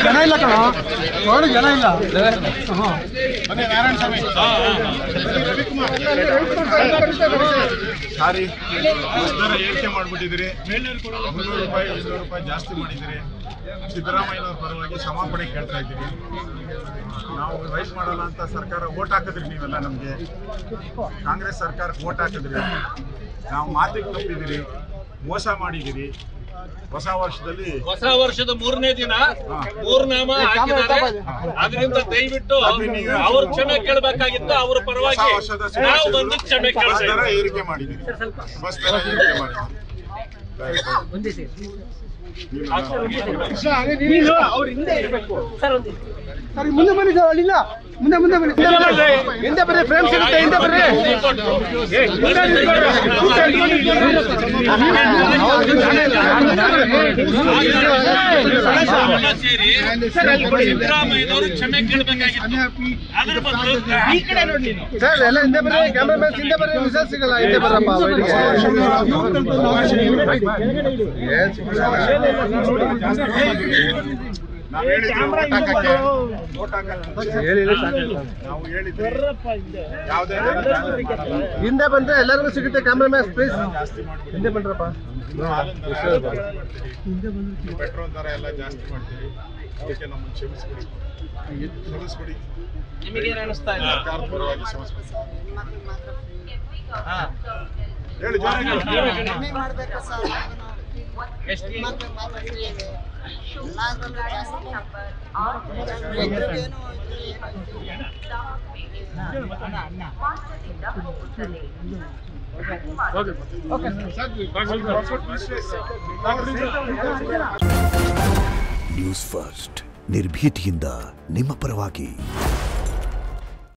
ಜನ ಇಲ್ಲ ಕಣ, ನೋಡಿ ಜನ ಇಲ್ಲ. ಸಾರಿ ದರ ಏರಿಕೆ ಮಾಡಿಬಿಟ್ಟಿದ್ದೀರಿ. 300 ರೂಪಾಯಿ 200 ರೂಪಾಯಿ ಜಾಸ್ತಿ ಮಾಡಿದ್ದೀರಿ. ಸಿದ್ದರಾಮಯ್ಯನವ್ರ ಪರವಾಗಿ ಕ್ಷಮಾಪಣೆ ಕೇಳ್ತಾ ಇದ್ದೀರಿ. ನಾವು ರೈಸ್ ಮಾಡಲ್ಲ ಅಂತ ಸರ್ಕಾರ ಓಟ್ ಹಾಕಿದ್ರಿ, ನೀವೆಲ್ಲ ನಮಗೆ ಕಾಂಗ್ರೆಸ್ ಸರ್ಕಾರಕ್ಕೆ ಓಟ್ ಹಾಕಿದ್ರಿ. ನಾವು ಮಾತಿಗೆ ತಪ್ಪಿದ್ದೀರಿ, ಮೋಸ ಮಾಡಿದ್ದೀರಿ. ಹೊಸ ವರ್ಷದ 3ನೇ ದಿನ ಮೂರ್ನಾಮ ಹಾಕಿದ್ದಾರೆ. ಅದರಿಂದ ದಯವಿಟ್ಟು ಅವ್ರ ಕ್ಷಮೆ ಕೇಳಬೇಕಾಗಿತ್ತು. ಅವ್ರ ಪರವಾಗಿ ನಾವು ಬಂದು ಕ್ಷಮೆ ಕೇಳ್ತಾರೆ. ಏರಿಕೆ ಮಾಡಿದ್ದೀರಿ, ಬಸ್ ದರ ಏರಿಕೆ ಮಾಡಿದ್ದೀರಿ. ಮುಂದೆ ಬನ್ನಿ ಸರ್, ಅಲ್ಲಿಲ್ಲ ಮುಂದೆ ಬನ್ನಿ, ಹಿಂದೆ ಬರ್ರಿ, ಫ್ರೇಮ್ ಸಿಗುತ್ತೆ, ಹಿಂದೆ ಬರ್ರಿ. ಸಿದ್ದರಾಮಯ್ಯನವರು ಕ್ಷಮೆ ಕೇಳಬೇಕಾಗಿತ್ತು. ಸರ್ ಎಲ್ಲ ಹಿಂದೆ ಬರ್ರಿ, ಕ್ಯಾಮ್ರಾಮನ್ ಹಿಂದೆ ಬರ್ರಿ, ವಿಷಲ್ ಸಿಗಲ್ಲ, ಹಿಂದೆ ಬರ್ರಪ್ಪ. ಹಿಂದೆ ಬಂದ್ರೆ ಎಲ್ಲರಿಗೂ ಸಿಗುತ್ತೆ. ಕ್ಯಾಮ್ರಾಮನ್ ಪ್ಲೀಸ್ ಹಿಂದೆ ಬನ್ರಪ್ಪ. ಪೆಟ್ರೋಲ್ ದರ ಎಲ್ಲ ಜಾಸ್ತಿ ಮಾಡ್ತೀವಿ, ಅದಕ್ಕೆ ನಮ್ಮನ್ನು ಕ್ಷಮಿಸ್ಬಿಡಿ. ನಿಮಗೇನು ಅನಿಸ್ತಾ ಇದೆ? ಸರ್ಕಾರದ ಪರವಾಗಿ ಕ್ಷಮಿಸ್ಬಿಡಿ. ಹೇಳಿ ನ್ಯೂಸ್ ಫಸ್ಟ್ ನಿರ್ಭೀತಿಯಿಂದ ನಿಮ್ಮ ಪರವಾಗಿ.